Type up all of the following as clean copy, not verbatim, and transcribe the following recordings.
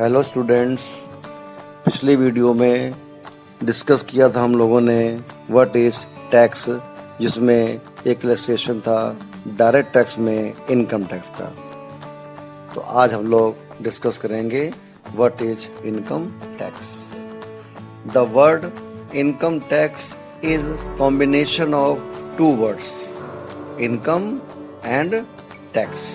Hello students, पिछली video में discuss किया था हम लोगों ने व्हाट इज टैक्स, जिसमें एक इलस्ट्रेशन था डायरेक्ट टैक्स में इनकम टैक्स का। तो आज हम लोग डिस्कस करेंगे what is income tax. The word income tax is combination of two words, income and tax.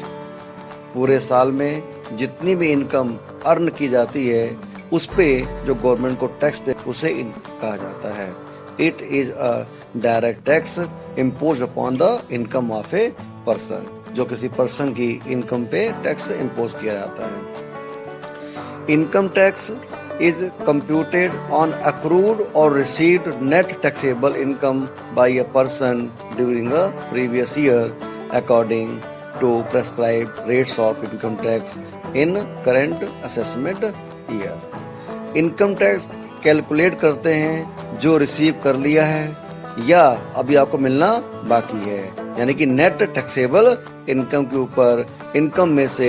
पूरे साल में जितनी भी इनकम अर्न की जाती है उस पे जो गवर्नमेंट को टैक्स पे उसे इनकम कहा जाता है। It is a direct tax impose upon the income of a person, जो किसी पर्सन की इनकम पे टैक्स इम्पोज किया जाता है। Income tax is computed on accrued or received net taxable income by a person during a previous year according to prescribed rates of income tax in current assessment year। Income tax calculate करते हैं जो receive कर लिया है या अभी आपको मिलना बाकी है, यानी कि नेट टैक्सेबल इनकम के ऊपर इनकम में से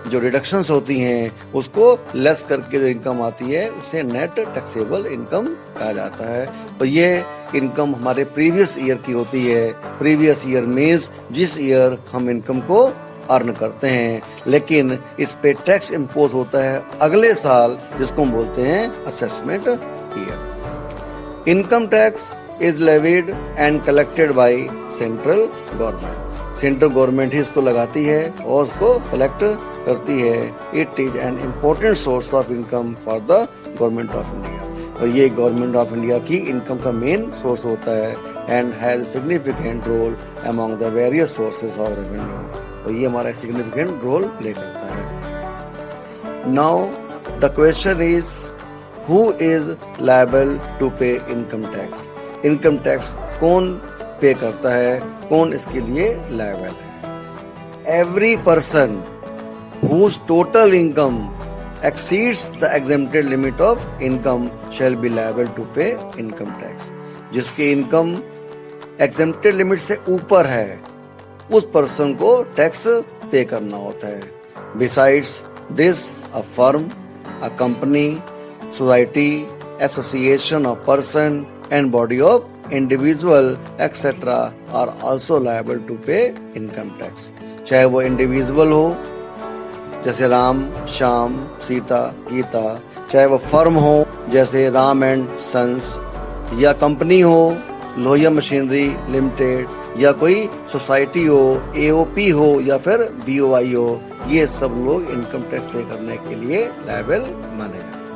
जो डिडक्शंस होती हैं उसको लेस करके जो इनकम आती है उसे नेट टैक्सेबल इनकम कहा जाता है। तो ये इनकम हमारे प्रीवियस ईयर की होती है। प्रीवियस ईयर मीन्स जिस ईयर हम इनकम को अर्न करते हैं, लेकिन इस पे टैक्स इम्पोज होता है अगले साल, जिसको हम बोलते हैं assessment year. Income tax is levied and collected by central government। Central government ही इसको लगाती है और उसको कलेक्ट करती है। It is an important source of income for the government of India. और ये गवर्नमेंट ऑफ इंडिया की इनकम का मेन सोर्स होता है and has significant role among the various sources of revenue. और ये हमारा सिग्निफिकेंट रोल प्ले करता है। Now the question is who is liable to pay income tax. Income tax कौन पे करता है, कौन इसके लिए लायबल है। Every person whose total income exceeds the exempted limit of income shall be liable to pay income tax. जिसकी income exempted limit से ऊपर है उस पर्सन को टैक्स पे करना होता है। Besides this a firm, a company, society, association of person and body of individual etc are also liable to pay income tax। चाहे वो इंडिविजुअल हो जैसे राम, श्याम, सीता, गीता, चाहे वो फर्म हो जैसे राम एंड सन्स, या कंपनी हो लोहिया मशीनरी लिमिटेड, या कोई सोसाइटी हो, एओपी हो या फिर बीओआई हो, ये सब लोग इनकम टैक्स पे करने के लिए लायबल माने जाते हैं।